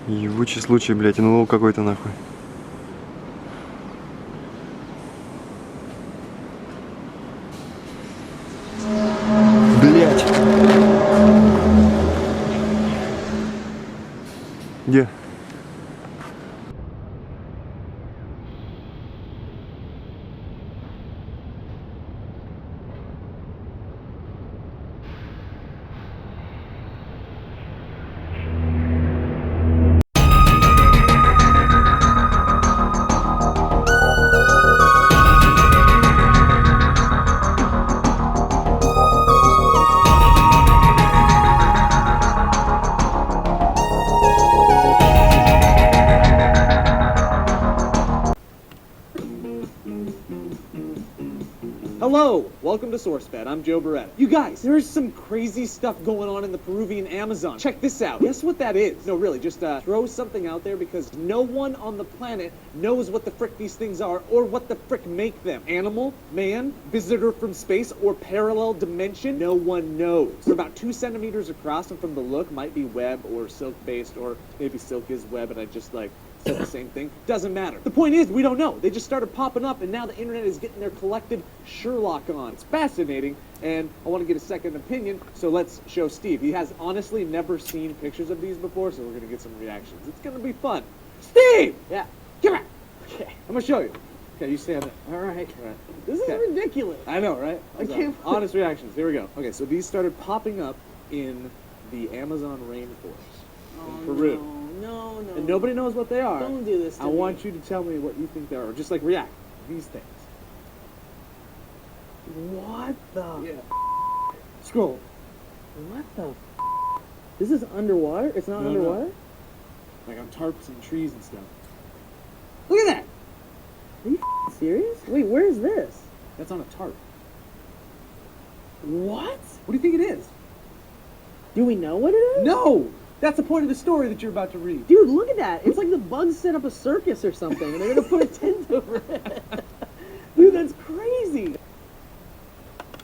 Ебучий случай, блядь, НЛО какой-то нахуй. Блядь. Где? Hello! Welcome to SourceFed. I'm Joe Beretta. You guys, there's some crazy stuff going on in the Peruvian Amazon. Check this out. Guess what that is? No, really, just throw something out there because no one on the planet knows what the frick these things are or what the frick make them. Animal, man, visitor from space, or parallel dimension? No one knows. They're about 2 centimeters across and from the look might be web or silk-based, or maybe silk is web and I just like said the same thing. Doesn't matter. The point is, we don't know. They just started popping up, and now the internet is getting their collective Sherlock on. It's fascinating, and I want to get a second opinion, so let's show Steve. He has honestly never seen pictures of these before, so we're going to get some reactions. It's going to be fun. Steve! Yeah. Come on. Okay. I'm going to show you. Okay, you stand there. All right. All right. This is ridiculous. I know, right? I can't. Honest reactions. Here we go. Okay, so these started popping up in the Amazon rainforest in Peru. No. No. And nobody knows what they are. Don't do this to me. I want you to tell me what you think they are. Just like react. These things. What the? Yeah. Scroll. What the? This is underwater? It's not underwater? No. Like on tarps and trees and stuff. Look at that! Are you serious? Wait, where is this? That's on a tarp. What? What do you think it is? Do we know what it is? No! That's the point of the story that you're about to read. Dude, look at that. It's like the bugs set up a circus or something, and they're gonna put a tent over it. Dude, that's crazy.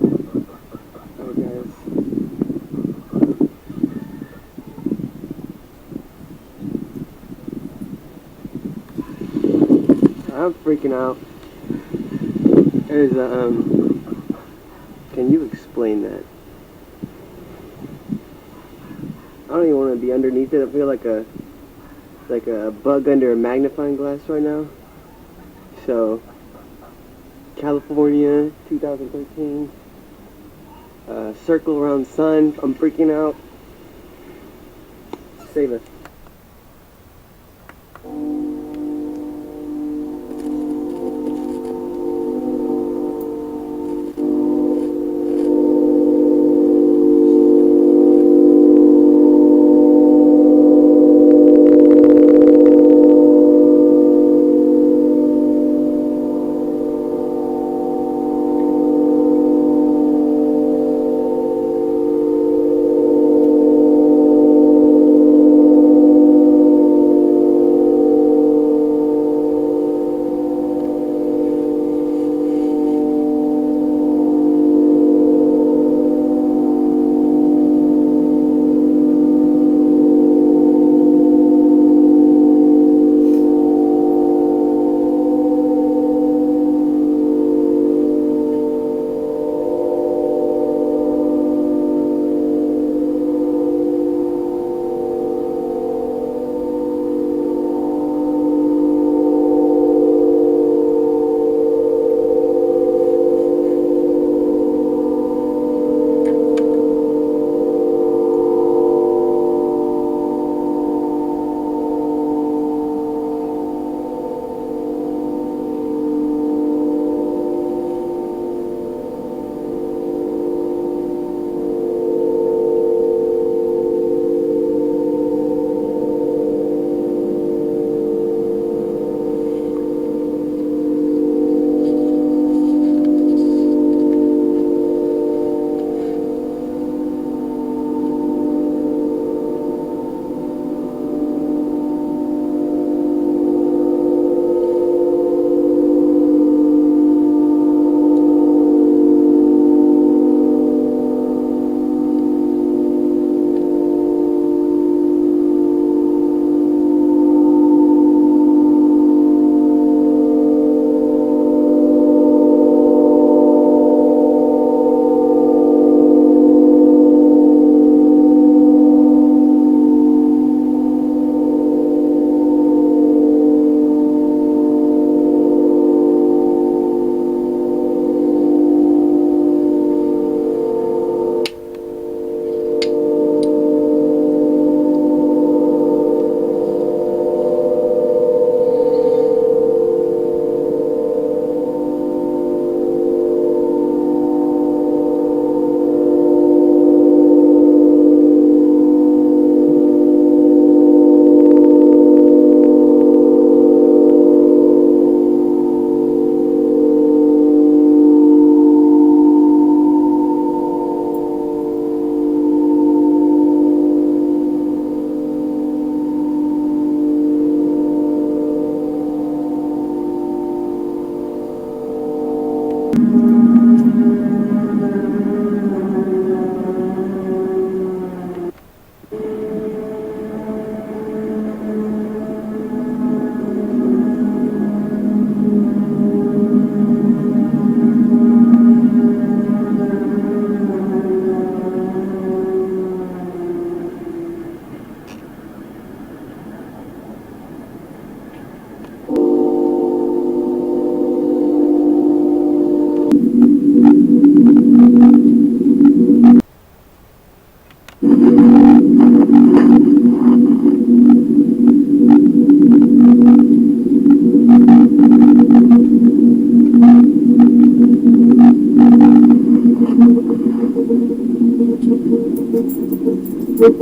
Oh, guys. I'm freaking out. There's a, can you explain that? I don't even want to be underneath it. I feel like a bug under a magnifying glass right now. So, California, 2013. Circle around sun. I'm freaking out. Save us.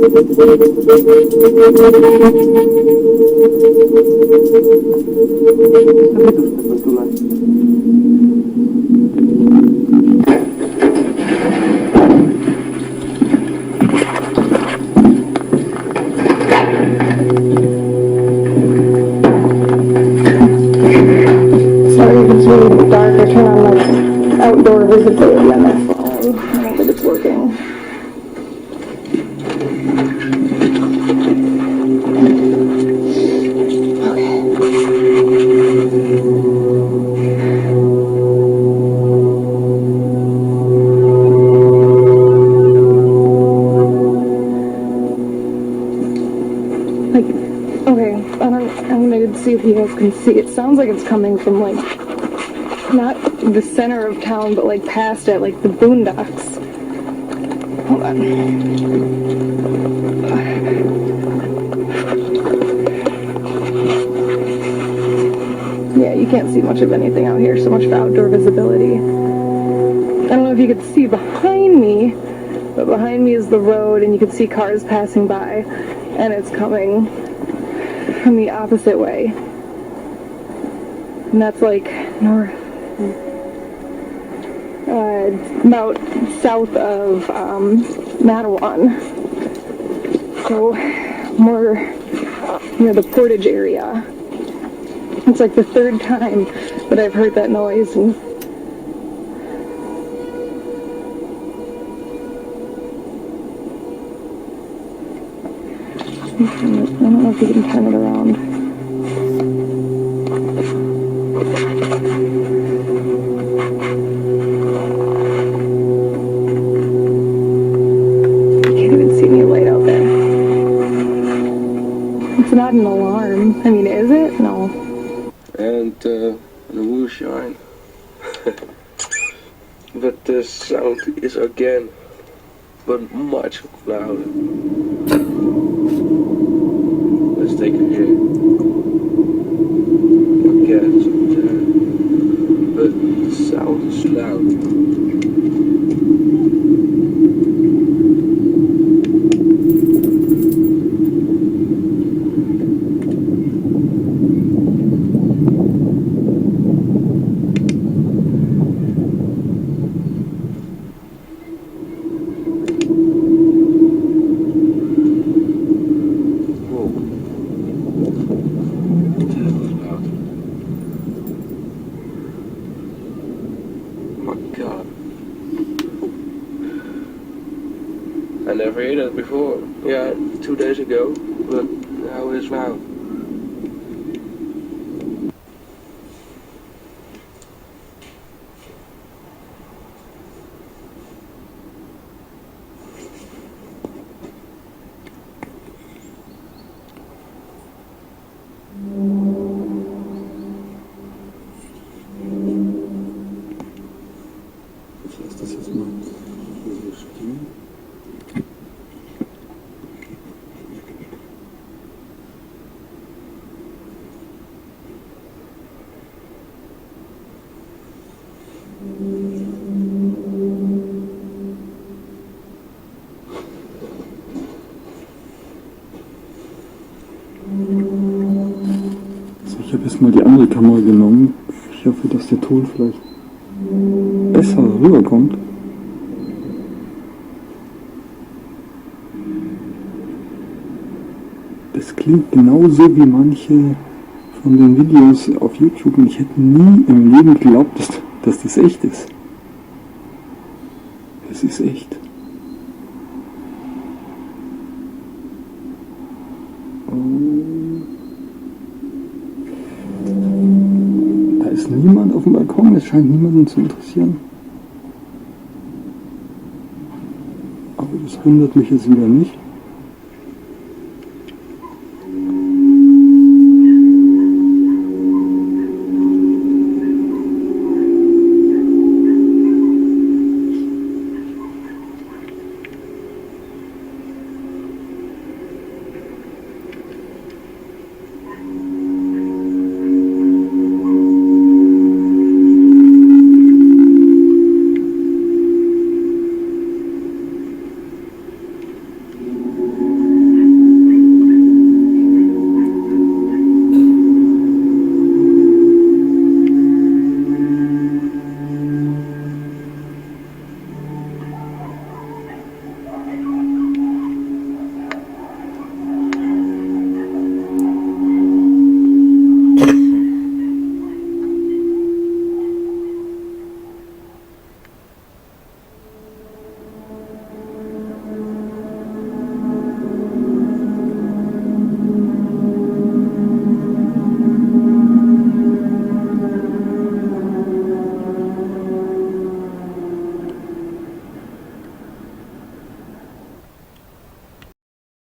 Sorry if it's really dark. I turn on like outdoor visibility on my phone. I don't think it's working. I'm gonna see if you guys can see. It sounds like it's coming from like, not the center of town, but like past it, like the boondocks. Hold on. Yeah, you can't see much of anything out here, so much for outdoor visibility. I don't know if you could see behind me, but behind me is the road, and you can see cars passing by, and it's coming from the opposite way. And that's like north, about south of Mattawan. So more near the Portage area. It's like the third time that I've heard that noise. And I don't know if you can turn it around. You can't even see any light out there. It's not an alarm. I mean, is it? No. And the moon shine. But the sound is again, but much louder. Let's take it here. Again, but the sound is loud. I never heard that before. Yeah, 2 days ago, but how is now? Ich habe jetzt mal die andere Kamera genommen. Ich hoffe, dass der Ton vielleicht besser rüberkommt. Das klingt genauso wie manche von den Videos auf YouTube und ich hätte nie im Leben geglaubt, dass das echt ist. Das ist echt. Da ist niemand auf dem Balkon, es scheint niemanden zu interessieren. Aber das hindert mich jetzt wieder nicht.